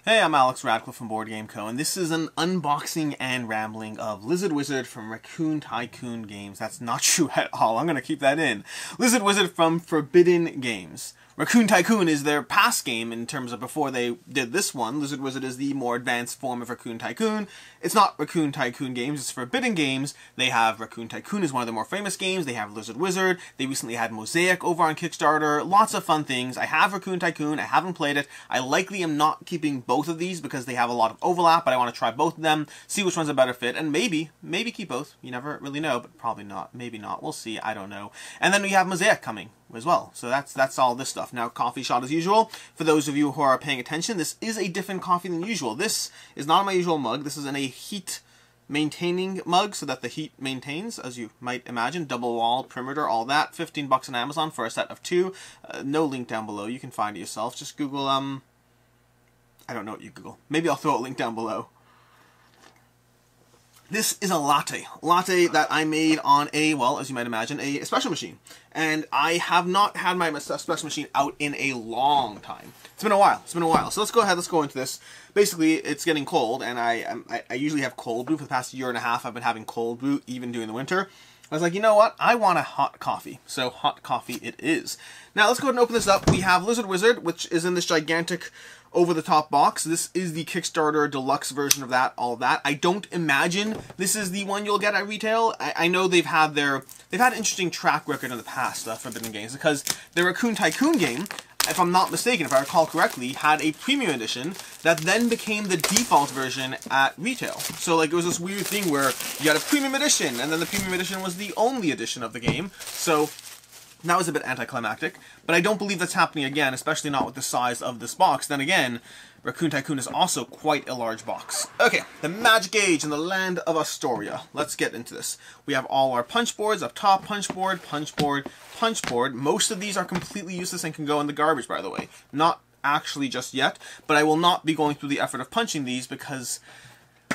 Hey, I'm Alex Radcliffe from Board Game Co., and this is an unboxing and rambling of Lizard Wizard from Raccoon Tycoon Games. That's not true at all. I'm going to keep that in. Lizard Wizard from Forbidden Games. Raccoon Tycoon is their past game in terms of before they did this one. Lizard Wizard is the more advanced form of Raccoon Tycoon. It's not Raccoon Tycoon Games, it's Forbidden Games. They have Raccoon Tycoon is one of their more famous games. They have Lizard Wizard. They recently had Mosaic over on Kickstarter. Lots of fun things. I have Raccoon Tycoon. I haven't played it. I likely am not keeping both of these because they have a lot of overlap, but I want to try both of them, see which one's a better fit, and maybe keep both. You never really know, but probably not. Maybe not. We'll see. I don't know. And then we have Mosaic coming as well. So that's all this stuff. Now, coffee shot as usual. For those of you who are paying attention, this is a different coffee than usual. This is not my usual mug. This is in a heat maintaining mug so that the heat maintains, as you might imagine. Double wall, perimeter, all that. $15 on Amazon for a set of two. No link down below. You can find it yourself. Just Google, I don't know what you Google. Maybe I'll throw a link down below. This is a latte. Latte that I made on a, well, as you might imagine, a espresso machine. And I have not had my espresso machine out in a long time. It's been a while. It's been a while. So let's go ahead. Let's go into this. Basically, it's getting cold, and I usually have cold brew. For the past year and a half, I've been having cold brew, even during the winter. I was like, you know what? I want a hot coffee. So hot coffee it is. Now, let's go ahead and open this up. We have Lizard Wizard, which is in this gigantic over-the-top box. This is the Kickstarter deluxe version of that, all of that. I don't imagine this is the one you'll get at retail. I know they've had an interesting track record in the past, Forbidden Games, because the Raccoon Tycoon game, if I'm not mistaken, if I recall correctly, had a premium edition that then became the default version at retail. So like it was this weird thing where you had a premium edition, and then the premium edition was the only edition of the game. So that was a bit anticlimactic, but I don't believe that's happening again, especially not with the size of this box. Then again, Raccoon Tycoon is also quite a large box. Okay, the Magic Age in the land of Astoria. Let's get into this. We have all our punch boards up top, punch board, punch board, punch board. Most of these are completely useless and can go in the garbage, by the way. Not actually just yet, but I will not be going through the effort of punching these because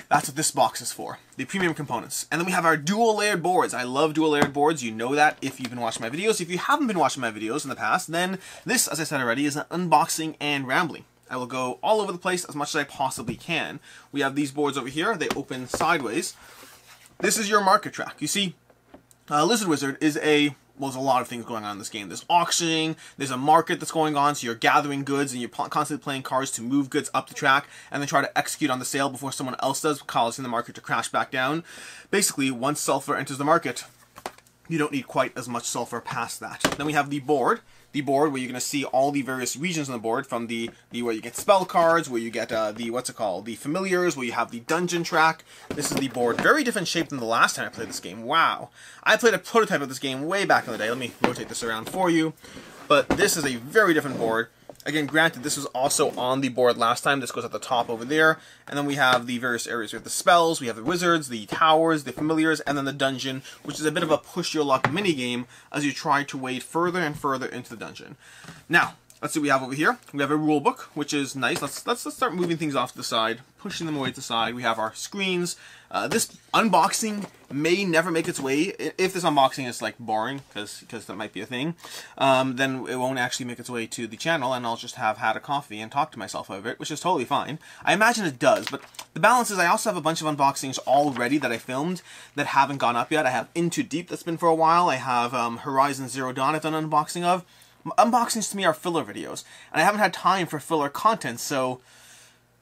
that's what this box is for, the premium components. And then we have our dual layered boards. I love dual layered boards. You know that if you've been watching my videos. If you haven't been watching my videos in the past, then this, as I said already, is an unboxing and rambling. I will go all over the place as much as I possibly can. We have these boards over here. They open sideways. This is your market track. You see, Lizard Wizard is well, there's a lot of things going on in this game. There's auctioning, there's a market that's going on, so you're gathering goods and you're constantly playing cards to move goods up the track and then try to execute on the sale before someone else does, causing the market to crash back down. Basically, once sulfur enters the market, you don't need quite as much sulfur past that. Then we have the board where you're going to see all the various regions on the board, from the where you get spell cards, where you get the familiars, where you have the dungeon track. This is the board. Very different shape than the last time I played this game. Wow. I played a prototype of this game way back in the day. Let me rotate this around for you. But this is a very different board. Again, granted, this was also on the board last time. This goes at the top over there. And then we have the various areas. We have the spells, we have the wizards, the towers, the familiars, and then the dungeon, which is a bit of a push your luck minigame as you try to wade further and further into the dungeon. Now, let's see what we have over here. We have a rule book, which is nice. Let's start moving things off to the side, pushing them away to the side. We have our screens. This unboxing may never make its way. If this unboxing is like boring, because that might be a thing, then it won't actually make its way to the channel, and I'll just have had a coffee and talk to myself over it, which is totally fine. I imagine it does, but the balance is I also have a bunch of unboxings already that I filmed that haven't gone up yet. I have Into Deep that's been for a while. I have Horizon Zero Dawn I've done an unboxing of. Unboxings to me are filler videos, and I haven't had time for filler content, so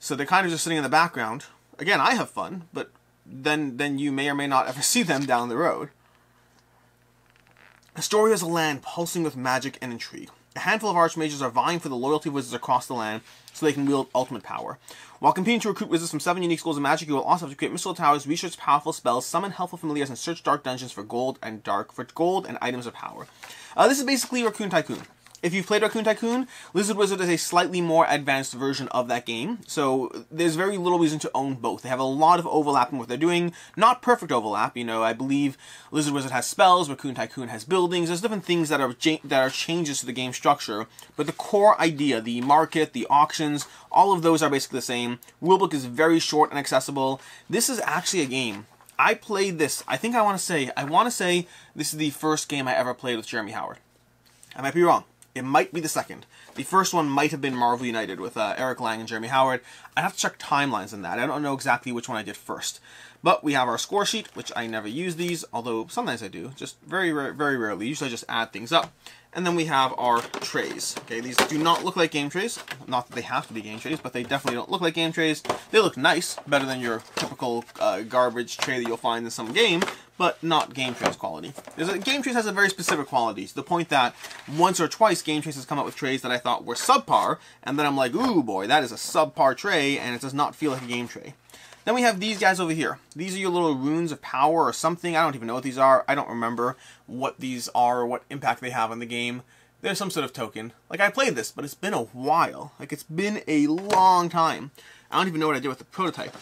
they're kind of just sitting in the background. Again, I have fun, but then you may or may not ever see them down the road. Astoria is a land pulsing with magic and intrigue. A handful of Arch-Mages are vying for the loyalty of wizards across the land so they can wield ultimate power. While competing to recruit wizards from 7 unique schools of magic, you will also have to create mystical towers, research powerful spells, summon helpful familiars, and search dark dungeons for gold and items of power. This is basically Raccoon Tycoon. If you've played Raccoon Tycoon, Lizard Wizard is a slightly more advanced version of that game, so there's very little reason to own both. They have a lot of overlap in what they're doing. Not perfect overlap, you know, I believe Lizard Wizard has spells, Raccoon Tycoon has buildings, there's different things that are changes to the game structure, but the core idea, the market, the auctions, all of those are basically the same. Rulebook is very short and accessible. This is actually a game. I played this, I want to say this is the first game I ever played with Jeremy Howard. I might be wrong. It might be the second. The first one might have been Marvel United with Eric Lang and Jeremy Howard. I have to check timelines on that. I don't know exactly which one I did first. But we have our score sheet, which I never use these, although sometimes I do, just very rarely. Usually I just add things up. And then we have our trays. Okay, these do not look like game trays. Not that they have to be game trays, but they definitely don't look like game trays. They look nice, better than your typical garbage tray that you'll find in some game, but not game trays quality. Game trays has a very specific quality, to the point that once or twice game trays has come up with trays that I thought were subpar, and then I'm like, ooh boy, that is a subpar tray, and it does not feel like a game tray. Then we have these guys over here. These are your little runes of power or something. I don't even know what these are. I don't remember what these are or what impact they have on the game. They're some sort of token. Like, I played this, but it's been a while. Like, it's been a long time. I don't even know what I did with the prototype.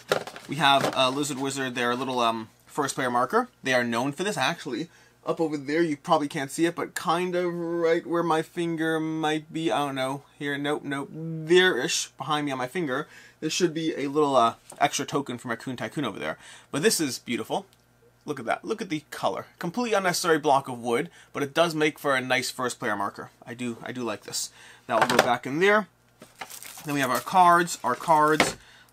We have Lizard Wizard, their little first player marker. They are known for this, actually. Up over there, you probably can't see it, but kind of right where my finger might be. I don't know. Here, nope. There-ish, behind me on my finger. There should be a little extra token for Raccoon Tycoon over there. But this is beautiful. Look at that. Look at the color. Completely unnecessary block of wood, but it does make for a nice first player marker. I do like this. That will go back in there. Then we have our cards.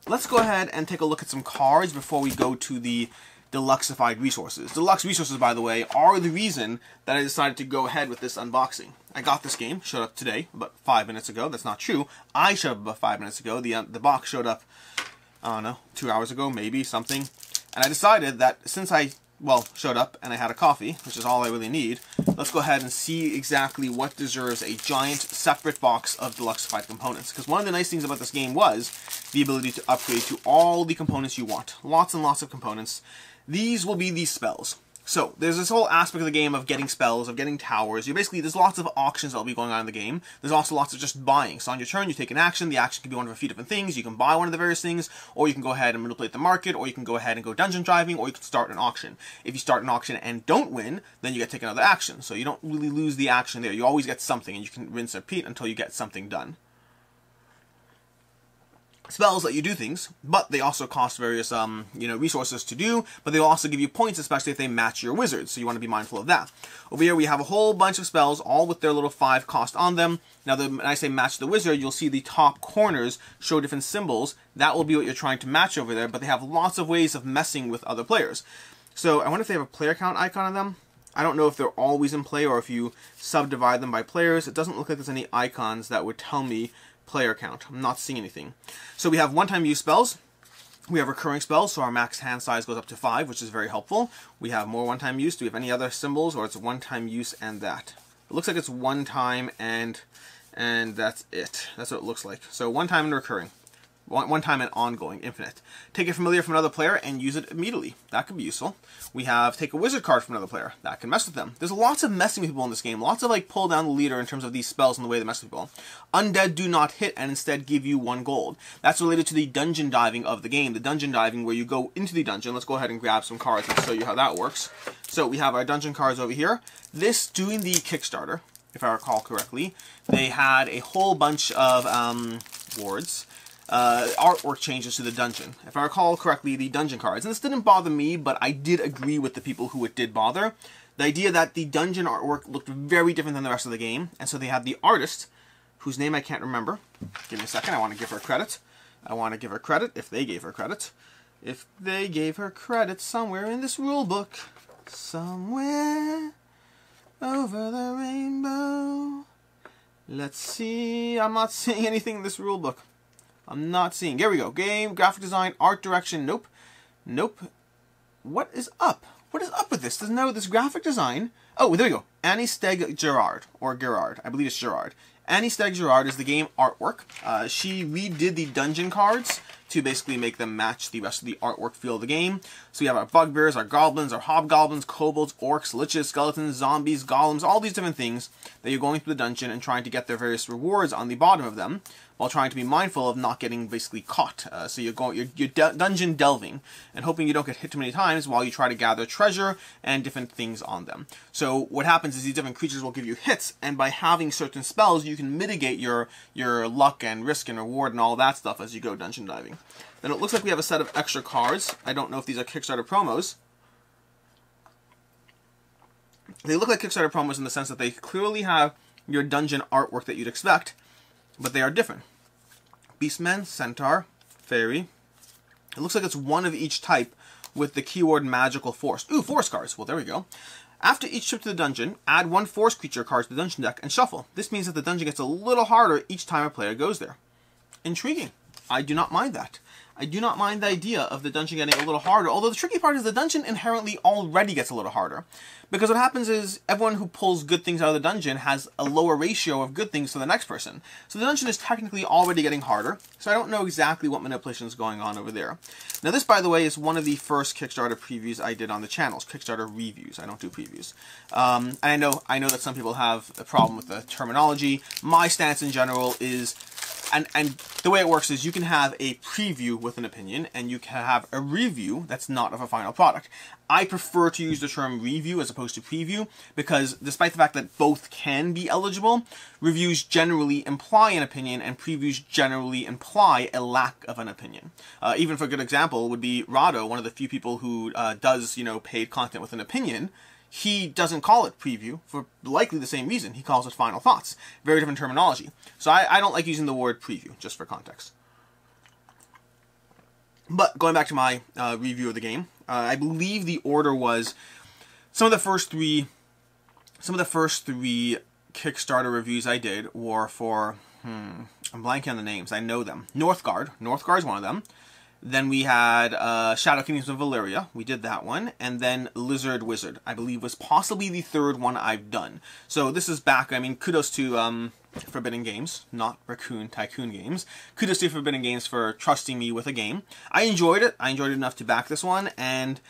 Let's go ahead and take a look at some cards before we go to the Deluxeified resources. Deluxe resources, by the way, are the reason that I decided to go ahead with this unboxing. I got this game, showed up today, about 5 minutes ago. That's not true. I showed up about 5 minutes ago. The box showed up, I don't know, 2 hours ago, maybe, something. And I decided that since I, well, showed up and I had a coffee, which is all I really need, let's go ahead and see exactly what deserves a giant separate box of Deluxeified components. Because one of the nice things about this game was the ability to upgrade to all the components you want. Lots and lots of components. These will be these spells. So, there's this whole aspect of the game of getting spells, of getting towers. There's lots of auctions that will be going on in the game. There's also lots of just buying. So on your turn, you take an action. The action can be one of a few different things. You can buy one of the various things, or you can go ahead and manipulate the market, or you can go ahead and go dungeon driving, or you can start an auction. If you start an auction and don't win, then you get to take another action. So you don't really lose the action there. You always get something, and you can rinse and repeat until you get something done. Spells let you do things, but they also cost various, resources to do, but they'll also give you points, especially if they match your wizards, so you want to be mindful of that. Over here we have a whole bunch of spells, all with their little 5 cost on them. Now, when I say match the wizard, you'll see the top corners show different symbols. That will be what you're trying to match over there, but they have lots of ways of messing with other players. So, I wonder if they have a player count icon on them. I don't know if they're always in play or if you subdivide them by players. It doesn't look like there's any icons that would tell me player count. I'm not seeing anything. So we have one-time use spells. We have recurring spells, so our max hand size goes up to 5, which is very helpful. We have more one-time use. Do we have any other symbols, or it's one-time use and that? It looks like it's one time and that's it. That's what it looks like. So one time and recurring. One time and ongoing, infinite. Take a familiar from another player and use it immediately. That could be useful. We have take a wizard card from another player. That can mess with them. There's lots of messing with people in this game. Lots of like pull down the leader in terms of these spells and the way they mess with people. Undead do not hit and instead give you 1 gold. That's related to the dungeon diving of the game. The dungeon diving where you go into the dungeon. Let's go ahead and grab some cards and show you how that works. So we have our dungeon cards over here. This, doing the Kickstarter, if I recall correctly, they had a whole bunch of wards. Artwork changes to the dungeon. If I recall correctly, the dungeon cards, and this didn't bother me, but I did agree with the people who it did bother. The idea that the dungeon artwork looked very different than the rest of the game, and so they had the artist, whose name I can't remember. Give me a second, I want to give her credit. I want to give her credit, if they gave her credit. If they gave her credit somewhere in this rule book. Somewhere over the rainbow. Let's see, I'm not seeing anything in this rule book. I'm not seeing. Here we go. Game, graphic design, art direction. Nope. Nope. What is up? What is up with this? There's no this graphic design. Oh, there we go. Annie Steg Gerard. Or Gerard. I believe it's Gerard. Annie Steg Gerard is the game artwork. She redid the dungeon cards to basically make them match the rest of the artwork feel of the game. So we have our bugbears, our goblins, our hobgoblins, kobolds, orcs, liches, skeletons, zombies, golems, all these different things that you're going through the dungeon and trying to get their various rewards on the bottom of them, while trying to be mindful of not getting basically caught. So you're dungeon delving and hoping you don't get hit too many times while you try to gather treasure and different things on them. So what happens is these different creatures will give you hits, and by having certain spells you can mitigate your luck and risk and reward and all that stuff as you go dungeon diving. Then it looks like we have a set of extra cards. I don't know if these are Kickstarter promos. They look like Kickstarter promos in the sense that they clearly have your dungeon artwork that you'd expect, but they are different. Beastmen, Centaur, Fairy. It looks like it's one of each type with the keyword Magical Force. Ooh, Force cards. Well, there we go. After each trip to the dungeon, add 1 Force creature card to the dungeon deck and shuffle. This means that the dungeon gets a little harder each time a player goes there. Intriguing. I do not mind that. I do not mind the idea of the dungeon getting a little harder, although the tricky part is the dungeon inherently already gets a little harder. Because what happens is, everyone who pulls good things out of the dungeon has a lower ratio of good things to the next person. So the dungeon is technically already getting harder, so I don't know exactly what manipulation is going on over there. Now this, by the way, is one of the first Kickstarter previews I did on the channels, Kickstarter reviews. I don't do previews. And I know that some people have a problem with the terminology. My stance in general is, and the way it works is you can have a preview with an opinion, and you can have a review that's not of a final product. I prefer to use the term review as opposed to preview, because despite the fact that both can be eligible, reviews generally imply an opinion, and previews generally imply a lack of an opinion. Even for a good example would be Rado, one of the few people who does, paid content with an opinion. He doesn't call it preview for likely the same reason. He calls it final thoughts. Very different terminology. So I don't like using the word preview, just for context. But going back to my review of the game, I believe the order was some of the first three Kickstarter reviews I did were for I'm blanking on the names. I know them. Northgard. Northgard's one of them. Then we had Shadow Kingdoms of Valyria. We did that one. And then Lizard Wizard, I believe, was possibly the third one I've done. So this is back, kudos to Forbidden Games, not Raccoon Tycoon Games. Kudos to Forbidden Games for trusting me with a game. I enjoyed it. I enjoyed it enough to back this one, and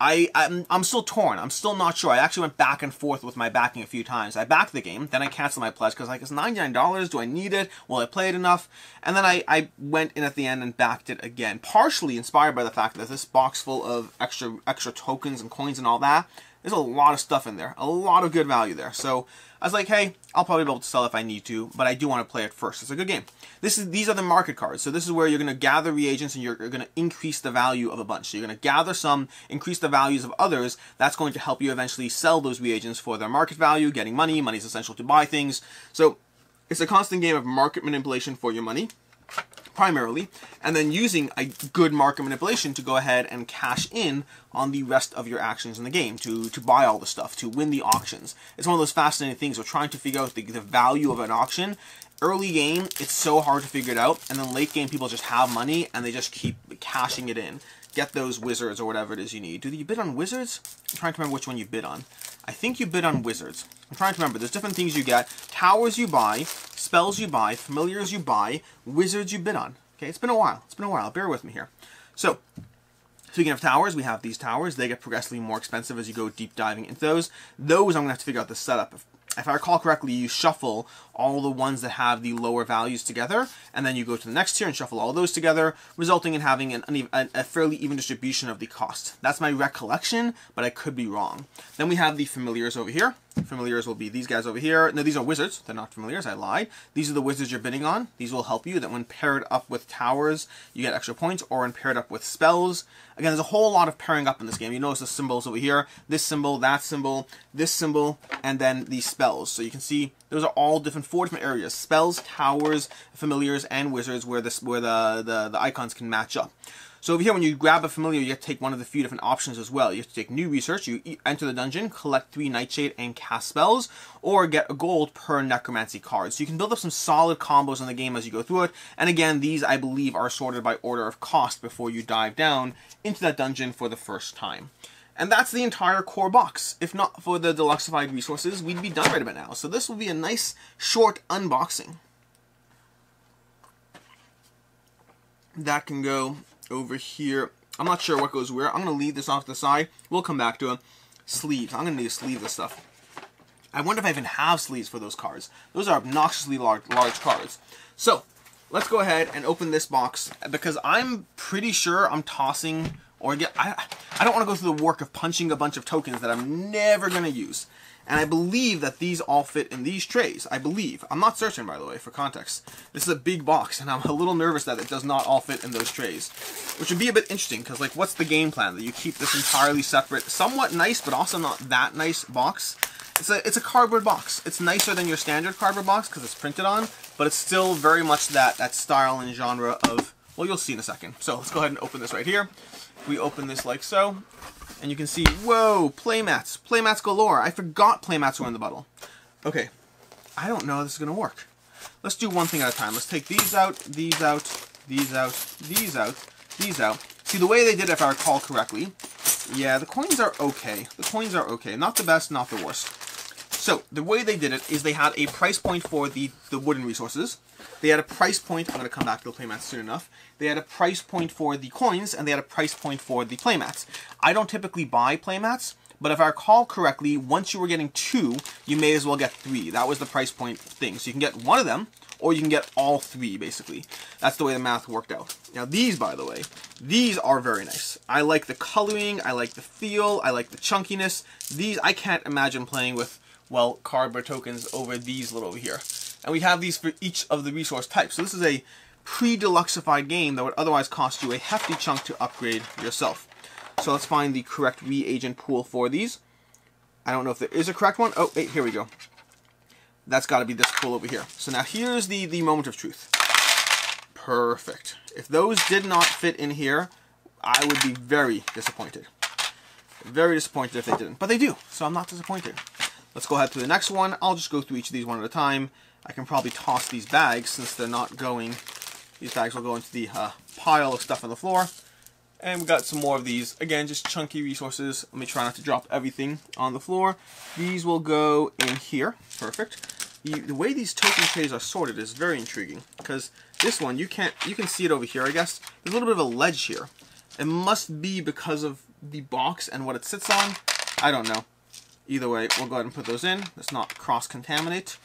I'm still torn. I'm still not sure. I actually went back and forth with my backing a few times. I backed the game, then I canceled my pledge because it's $99. Do I need it? Will I play it enough? And then I went in at the end and backed it again, partially inspired by the fact that this box full of extra tokens and coins and all that, there's a lot of stuff in there, a lot of good value there. So I was like, hey, I'll probably be able to sell if I need to, but I do want to play it first. It's a good game. These are the market cards. So this is where you're going to gather reagents and you're going to increase the value of a bunch. So you're going to gather some, increase the values of others. That's going to help you eventually sell those reagents for their market value, getting money. Money is essential to buy things. So it's a constant game of market manipulation for your money, primarily, and then using a good market manipulation to go ahead and cash in on the rest of your actions in the game, to buy all the stuff, to win the auctions. It's one of those fascinating things. We're trying to figure out the value of an auction. Early game, it's so hard to figure it out, and then late game, people just have money, and they just keep cashing it in. Get those wizards or whatever it is you need. Do you bid on wizards? I'm trying to remember which one you bid on. I think you bid on wizards. I'm trying to remember. There's different things you get. Towers you buy, spells you buy, familiars you buy, wizards you bid on. Okay, it's been a while. It's been a while. Bear with me here. So, speaking of towers, we have these towers. They get progressively more expensive as you go deep diving into those. Those, I'm going to have to figure out the setup. If I recall correctly, you shuffle all the ones that have the lower values together, and then you go to the next tier and shuffle all those together, resulting in having a fairly even distribution of the cost. That's my recollection, but I could be wrong. Then we have the familiars over here. Familiars will be these guys over here. No, these are wizards. They're not familiars. I lied. These are the wizards you're bidding on. These will help you. That when paired up with towers, you get extra points, or when paired up with spells. Again, there's a whole lot of pairing up in this game. You notice the symbols over here. This symbol, that symbol, this symbol, and then these spells. So you can see those are all four different areas: spells, towers, familiars, and wizards, where the icons can match up. So over here, when you grab a familiar, you have to take one of the few different options as well. You have to take new research, you enter the dungeon, collect 3 Nightshade, and cast spells, or get a gold per necromancy card. So you can build up some solid combos in the game as you go through it. And again, these, I believe, are sorted by order of cost before you dive down into that dungeon for the first time. And that's the entire core box. If not for the deluxified resources, we'd be done right about now. So this will be a nice, short unboxing. That can go over here. I'm not sure what goes where. I'm going to leave this off to the side. We'll come back to it. Sleeves. I'm going to need to sleeve this stuff. I wonder if I even have sleeves for those cards. Those are obnoxiously large cards. So, let's go ahead and open this box, because I'm pretty sure I'm tossing, or I don't want to go through the work of punching a bunch of tokens that I'm never going to use. And I believe that these all fit in these trays. I believe. I'm not certain, by the way, for context. This is a big box, and I'm a little nervous that it does not all fit in those trays. Which would be a bit interesting, because, what's the game plan? That you keep this entirely separate, somewhat nice, but also not that nice box, it's a cardboard box. It's nicer than your standard cardboard box because it's printed on, but it's still very much that style and genre of, well, you'll see in a second. So let's go ahead and open this right here. We open this like so, and you can see, whoa, playmats. Playmats galore. I forgot playmats were in the bottle. Okay, I don't know how this is going to work. Let's do one thing at a time. Let's take these out, these out, these out, these out, these out. See, the way they did it, if I recall correctly, yeah, the coins are okay. The coins are okay. Not the best, not the worst. So, the way they did it is they had a price point for the wooden resources. They had a price point, I'm going to come back to the playmats soon enough. They had a price point for the coins, and they had a price point for the playmats. I don't typically buy playmats, but if I recall correctly, once you were getting 2, you may as well get 3. That was the price point thing. So you can get one of them, or you can get all 3, basically. That's the way the math worked out. Now these, by the way, these are very nice. I like the coloring, I like the feel, I like the chunkiness. These, I can't imagine playing with, well, cardboard tokens over these little over here. And we have these for each of the resource types. So this is a pre-deluxified game that would otherwise cost you a hefty chunk to upgrade yourself. So let's find the correct reagent pool for these. I don't know if there is a correct one. Oh, wait, here we go. That's got to be this pool over here. So now here's the moment of truth. Perfect. If those did not fit in here, I would be very disappointed. Very disappointed if they didn't. But they do, so I'm not disappointed. Let's go ahead to the next one. I'll just go through each of these one at a time. I can probably toss these bags since they're not going. These bags will go into the pile of stuff on the floor. And we got some more of these. Again, just chunky resources. Let me try not to drop everything on the floor. These will go in here. Perfect. The way these token trays are sorted is very intriguing. Because this one, you can see it over here, I guess. There's a little bit of a ledge here. It must be because of the box and what it sits on. I don't know. Either way, we'll go ahead and put those in. Let's not cross-contaminate.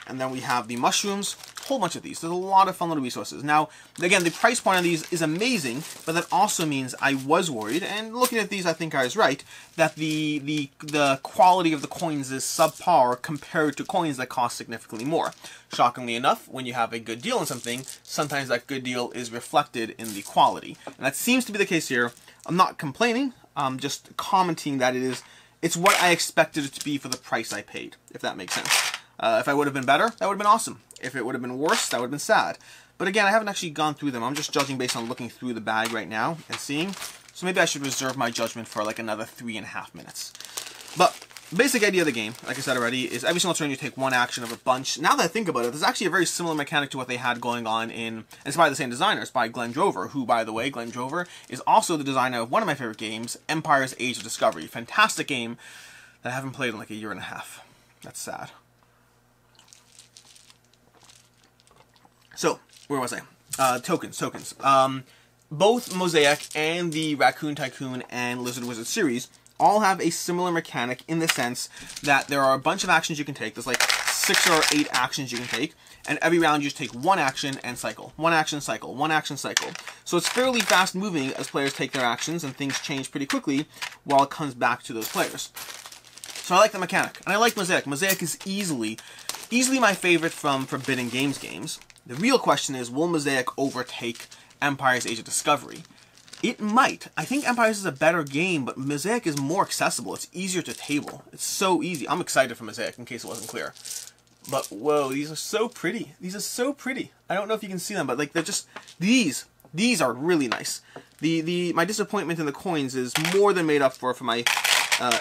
And then we have the mushrooms. A whole bunch of these. There's a lot of fun little resources. Now, again, the price point on these is amazing, but that also means I was worried, and looking at these, I think I was right, that the quality of the coins is subpar compared to coins that cost significantly more. Shockingly enough, when you have a good deal on something, sometimes that good deal is reflected in the quality. And that seems to be the case here. I'm not complaining. I'm just commenting that it's what I expected it to be for the price I paid, if that makes sense. If I would have been better, that would have been awesome. If it would have been worse, that would have been sad. But again, I haven't actually gone through them. I'm just judging based on looking through the bag right now and seeing. So maybe I should reserve my judgment for like another 3.5 minutes. But basic idea of the game, like I said already, is every single turn you take one action of a bunch. Now that I think about it, there's actually a very similar mechanic to what they had going on in, and it's by the same designer, it's by Glenn Drover, who, by the way, Glenn Drover is also the designer of one of my favorite games, Empire's Age of Discovery. Fantastic game that I haven't played in like a 1.5 years. That's sad. So, where was I? Tokens. Both Mosaic and the Raccoon Tycoon and Lizard Wizard series all have a similar mechanic in the sense that there are a bunch of actions you can take. There's like 6 or 8 actions you can take, and every round you just take one action and cycle. One action, cycle. One action, cycle. So it's fairly fast moving as players take their actions, and things change pretty quickly while it comes back to those players. So I like the mechanic, and I like Mosaic. Mosaic is easily my favorite from Forbidden games. The real question is, will Mosaic overtake Empire's Age of Discovery? It might. I think Empires is a better game, but Mosaic is more accessible. It's easier to table. It's so easy. I'm excited for Mosaic, in case it wasn't clear. But, whoa, these are so pretty. These are so pretty. I don't know if you can see them, but, like, they're just... These are really nice. My disappointment in the coins is more than made up for my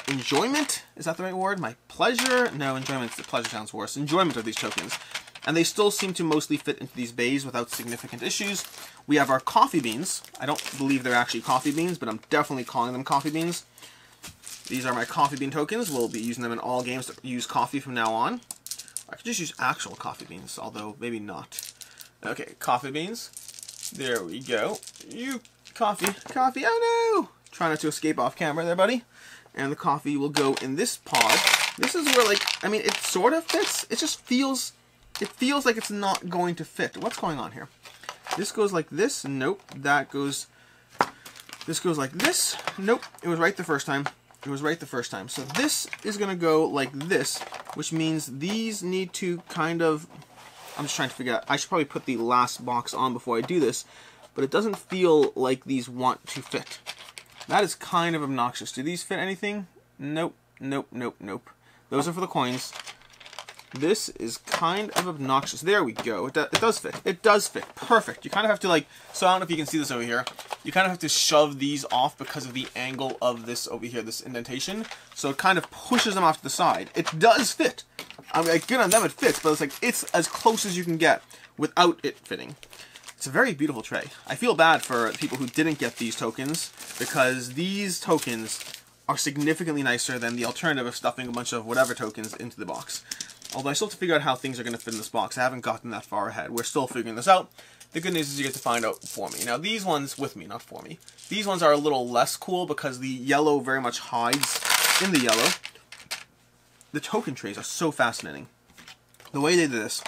enjoyment. Is that the right word? My pleasure? No, enjoyment. The pleasure sounds worse. Enjoyment of these tokens. And they still seem to mostly fit into these bays without significant issues. We have our coffee beans. I don't believe they're actually coffee beans, but I'm definitely calling them coffee beans. These are my coffee bean tokens. We'll be using them in all games that use coffee from now on. I could just use actual coffee beans, although maybe not. Okay, coffee beans. There we go. You coffee, oh no! Try not to escape off camera there, buddy. And the coffee will go in this pod. This is where, like, I mean, it sort of fits. It just feels... It feels like it's not going to fit. What's going on here? This goes like this. Nope. That goes... This goes like this. Nope. It was right the first time. It was right the first time. So this is going to go like this, which means these need to kind of... I'm just trying to figure out... I should probably put the last box on before I do this, but it doesn't feel like these want to fit. That is kind of obnoxious. Do these fit anything? Nope. Nope, nope, nope. Those are for the coins. This is kind of obnoxious. There we go. It does fit. It does fit. Perfect. You kind of have to like, so I don't know if you can see this over here. You kind of have to shove these off because of the angle of this over here, this indentation. So it kind of pushes them off to the side. It does fit. I mean, good on them, it fits, but it's like, it's as close as you can get without it fitting. It's a very beautiful tray. I feel bad for people who didn't get these tokens because these tokens are significantly nicer than the alternative of stuffing a bunch of whatever tokens into the box. Although I still have to figure out how things are going to fit in this box. I haven't gotten that far ahead. We're still figuring this out. The good news is you get to find out for me. Now these ones, with me, not for me. These ones are a little less cool because the yellow very much hides in the yellow. The token trays are so fascinating. The way they did this,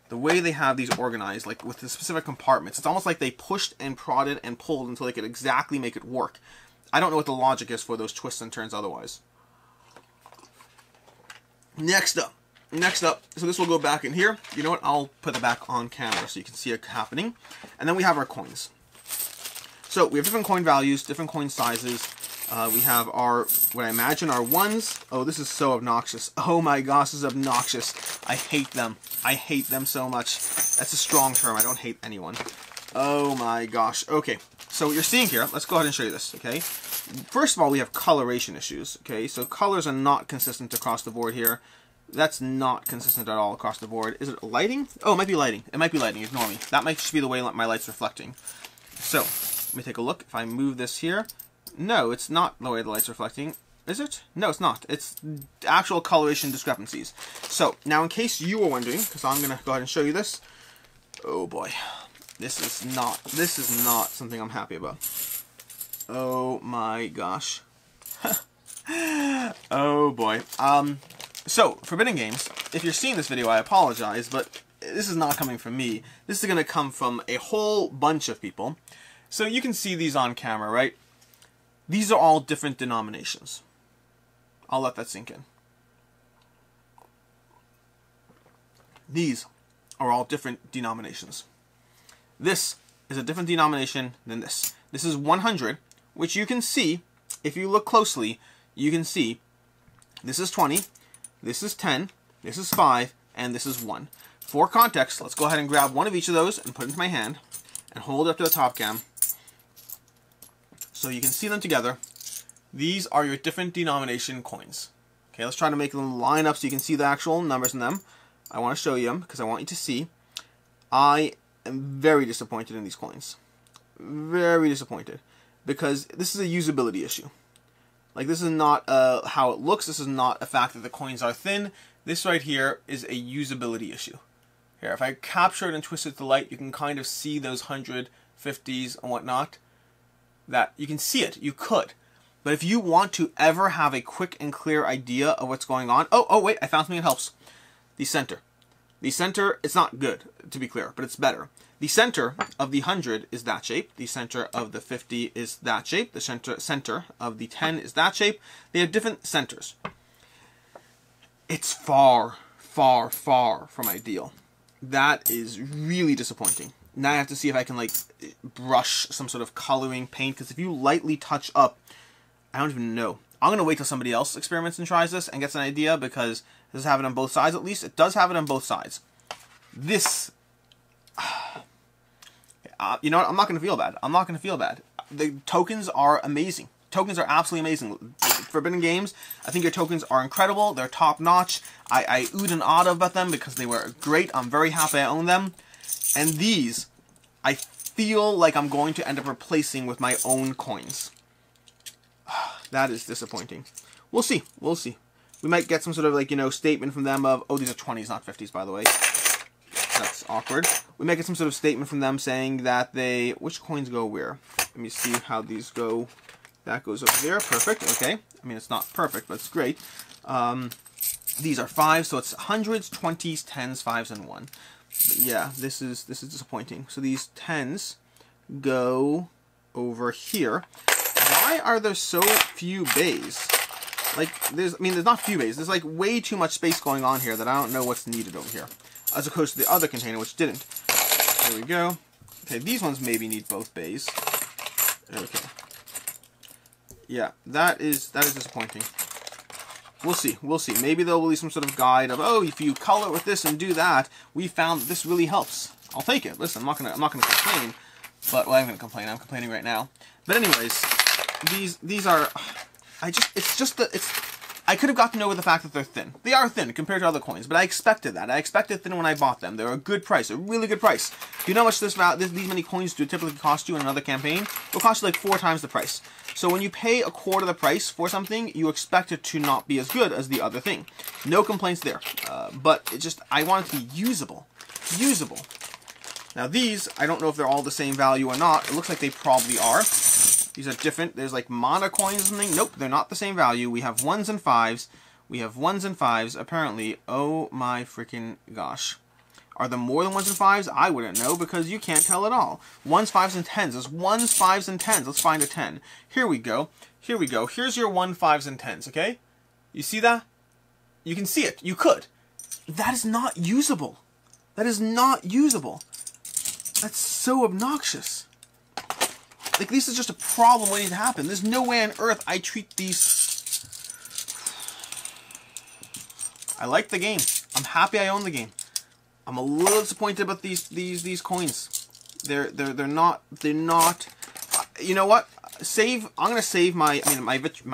the way they have these organized, like with the specific compartments, it's almost like they pushed and prodded and pulled until they could exactly make it work. I don't know what the logic is for those twists and turns otherwise. Next up, so this will go back in here. You know what? I'll put it back on camera so you can see it happening. And then we have our coins. So we have different coin values, different coin sizes. We have our, what I imagine are ones. Oh, this is so obnoxious. Oh my gosh, this is obnoxious. I hate them. I hate them so much. That's a strong term. I don't hate anyone. Oh my gosh. Okay, so what you're seeing here, let's go ahead and show you this, okay? First of all, we have coloration issues, okay? So colors are not consistent across the board here. That's not consistent at all across the board. Is it lighting? Oh, it might be lighting. It might be lighting. Ignore me. That might just be the way my light's reflecting. So, let me take a look. If I move this here, no, it's not the way the light's reflecting. Is it? No, it's not. It's actual coloration discrepancies. So, now in case you were wondering, because I'm going to go ahead and show you this. Oh boy. This is not something I'm happy about. Oh my gosh. Oh boy. So, Forbidden Games, if you're seeing this video, I apologize, but this is not coming from me. This is going to come from a whole bunch of people. So you can see these on camera, right? These are all different denominations. I'll let that sink in. These are all different denominations. This is a different denomination than this. This is 100, which you can see, if you look closely, you can see this is 20, this is 10, this is 5, and this is 1. For context, let's go ahead and grab one of each of those and put it into my hand and hold it up to the top cam so you can see them together. These are your different denomination coins. Okay, let's try to make them line up so you can see the actual numbers in them. I want to show you them because I want you to see. I am very disappointed in these coins. Very disappointed. Because this is a usability issue. Like, this is not how it looks. This is not a fact that the coins are thin. This right here is a usability issue. Here, if I capture it and twist it to the light, you can kind of see those 150s and whatnot. That, you can see it. You could. But if you want to ever have a quick and clear idea of what's going on... Oh, wait, I found something that helps. The center. The center, it's not good, to be clear, but it's better. The center of the 100 is that shape. The center of the 50 is that shape. The center of the 10 is that shape. They have different centers. It's far, far, far from ideal. That is really disappointing. Now I have to see if I can, like, brush some sort of coloring paint, because if you lightly touch up, I don't even know. I'm going to wait till somebody else experiments and tries this and gets an idea, because does it have it on both sides at least? It does have it on both sides. This... you know what? I'm not going to feel bad. I'm not going to feel bad. The tokens are amazing. Tokens are absolutely amazing. Forbidden Games, I think your tokens are incredible. They're top-notch. I oohed and awed about them because they were great. I'm very happy I own them. And these, I feel like I'm going to end up replacing with my own coins. That is disappointing. We'll see. We'll see. We might get some sort of, like, you know, statement from them of... Oh, these are 20s, not 50s, by the way. That's awkward. We might get some sort of statement from them saying that they... Which coins go where? Let me see how these go. That goes over there. Perfect. Okay. I mean, it's not perfect, but it's great. These are 5, so it's 100s, 20s, 10s, 5s, and 1. But yeah, this is disappointing. So these 10s go over here. Why are there so few bays? Like, there's not few bays. There's, like, way too much space going on here that I don't know what's needed over here. As opposed to the other container, which didn't. There we go. Okay, these ones maybe need both bays. Okay. Yeah, that is disappointing. We'll see. We'll see. Maybe there will be some sort of guide of, oh, if you color with this and do that, we found that this really helps. I'll take it. Listen, I'm not gonna complain, but well, I'm gonna complain. I'm complaining right now. But anyways, these are, I could have got to know with the fact that they're thin. They are thin compared to other coins, but I expected that. I expected thin when I bought them. They're a good price, a really good price. Do you know how much these many coins do typically cost you in another campaign? It'll cost you like 4 times the price. So when you pay a quarter the price for something, you expect it to not be as good as the other thing. No complaints there. But it just, I want it to be usable. Usable. Now these, I don't know if they're all the same value or not. It looks like they probably are. These are different. There's like mana coins or something. Nope, they're not the same value. We have 1s and 5s. We have 1s and 5s. Apparently, oh my freaking gosh. Are there more than 1s and 5s? I wouldn't know because you can't tell at all. 1s, 5s, and 10s. There's 1s, 5s, and 10s. Let's find a 10. Here we go. Here we go. Here's your 1, 5s, and 10s, okay? You see that? You can see it. You could. That is not usable. That is not usable. That's so obnoxious. Like, this is just a problem waiting to happen. There's no way on earth I treat these... I like the game. I'm happy I own the game. I'm a little disappointed about these coins. They're not... You know what? I'm gonna save my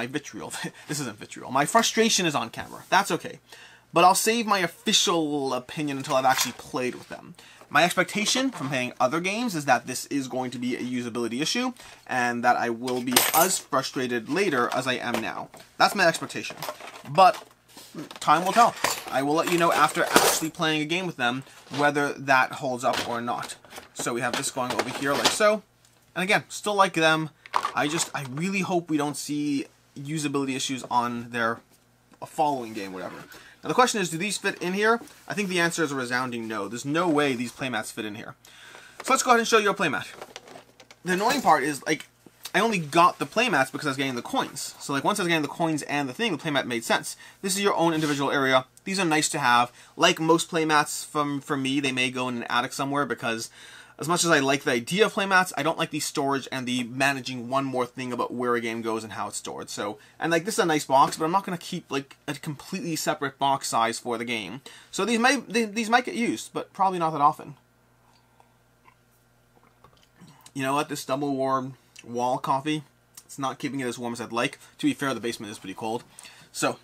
vitriol. This isn't vitriol. My frustration is on camera. That's okay. But I'll save my official opinion until I've actually played with them. My expectation from playing other games is that this is going to be a usability issue, and that I will be as frustrated later as I am now. That's my expectation. But time will tell. I will let you know after actually playing a game with them whether that holds up or not. So we have this going over here like so. And again, still like them. I really hope we don't see usability issues on their following game, whatever. Now the question is, do these fit in here? I think the answer is a resounding no. There's no way these playmats fit in here. So let's go ahead and show you a playmat. The annoying part is, like, I only got the playmats because I was getting the coins. So, like, once I was getting the coins and the thing, the playmat made sense. This is your own individual area. These are nice to have. Like most playmats for me, they may go in an attic somewhere because as much as I like the idea of playmats, I don't like the storage and the managing one more thing about where a game goes and how it's stored. So, and like, this is a nice box, but I'm not going to keep like a completely separate box size for the game. So these might get used, but probably not that often. You know what? This double warm wall coffee, it's not keeping it as warm as I'd like. To be fair, the basement is pretty cold. So,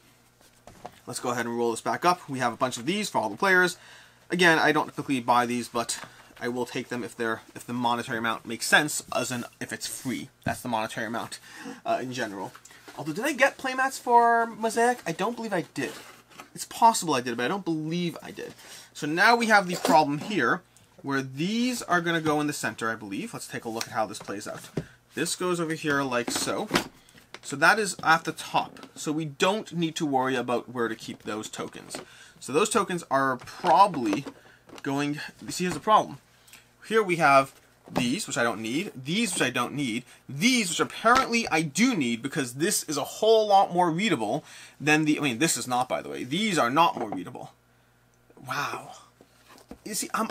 let's go ahead and roll this back up. We have a bunch of these for all the players. Again, I don't typically buy these, but I will take them if the monetary amount makes sense, as in if it's free. That's the monetary amount in general. Although, did I get playmats for Mosaic? I don't believe I did. It's possible I did, but I don't believe I did. So now we have the problem here, where these are going to go in the center, I believe. Let's take a look at how this plays out. This goes over here like so. So that is at the top. So we don't need to worry about where to keep those tokens. So those tokens are probably going... See, here's the problem. Here we have these, which I don't need, these, which I don't need, these, which apparently I do need, because this is a whole lot more readable than the... I mean, this is not, by the way. These are not more readable. Wow. You see, I'm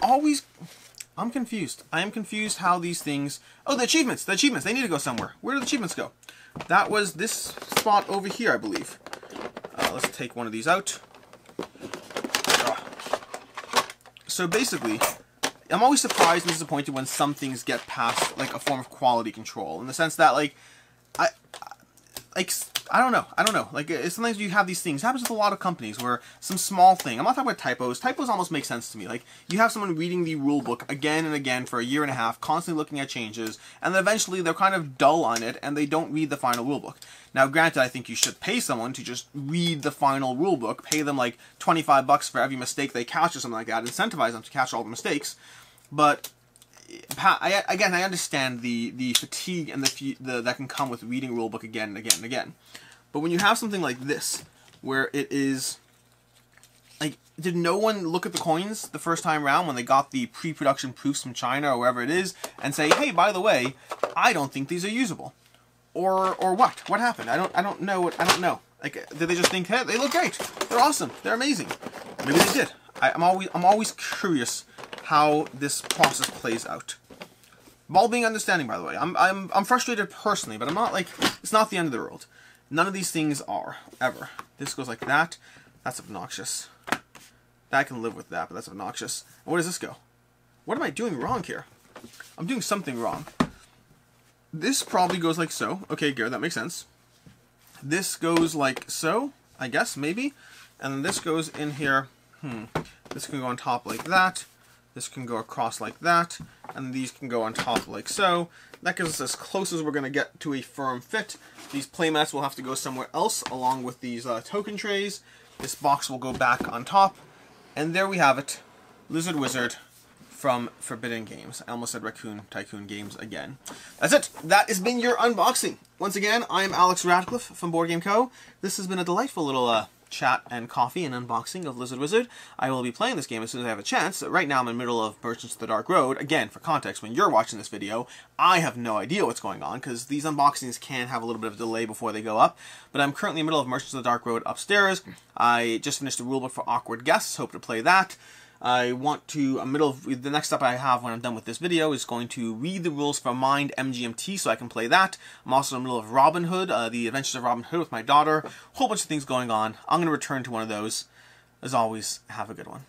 confused. I am confused how these things... Oh, the achievements! The achievements! They need to go somewhere. Where do the achievements go? That was this spot over here, I believe. Let's take one of these out. So basically, I'm always surprised and disappointed when some things get past, like, a form of quality control. In the sense that, like, I don't know. Like, sometimes you have these things. It happens with a lot of companies where some small thing. I'm not talking about typos. Typos almost make sense to me. Like, you have someone reading the rule book again and again for a year and a half, constantly looking at changes, and then eventually they're kind of dull on it, and they don't read the final rule book. Now, granted, I think you should pay someone to just read the final rule book, pay them like $25 for every mistake they catch or something like that, incentivize them to catch all the mistakes. But again, I understand the fatigue and that can come with reading a rule book again and again and again. But when you have something like this, where it is, like, did no one look at the coins the first time around when they got the pre-production proofs from China or wherever it is, and say, hey, by the way, I don't think these are usable, or what? What happened? I don't know. I don't know. Like, did they just think, hey, they look great, they're awesome, they're amazing? Maybe they did. I'm always curious how this process plays out. All being understanding, by the way. I'm frustrated personally, but I'm not like, it's not the end of the world. None of these things are, ever. This goes like that. That's obnoxious. I can live with that, but that's obnoxious. And where does this go? What am I doing wrong here? I'm doing something wrong. This probably goes like so. Okay, good, that makes sense. This goes like so, I guess, maybe. And then this goes in here. This can go on top like that. This can go across like that. And these can go on top like so. That gives us as close as we're going to get to a firm fit. These playmats will have to go somewhere else along with these token trays. This box will go back on top. And there we have it. Lizard Wizard from Forbidden Games. I almost said Raccoon Tycoon Games again. That's it. That has been your unboxing. Once again, I am Alex Radcliffe from Board Game Co. This has been a delightful little chat and coffee and unboxing of Lizard Wizard. I will be playing this game as soon as I have a chance. Right now I'm in the middle of Merchants of the Dark Road. Again, for context, when you're watching this video, I have no idea what's going on because these unboxings can have a little bit of a delay before they go up. But I'm currently in the middle of Merchants of the Dark Road upstairs. I just finished the rulebook for Awkward Guests. Hope to play that. I want to, the next step I have when I'm done with this video is going to read the rules for Mind MGMT so I can play that. I'm also in the middle of Robin Hood, the Adventures of Robin Hood with my daughter. A whole bunch of things going on. I'm going to return to one of those. As always, have a good one.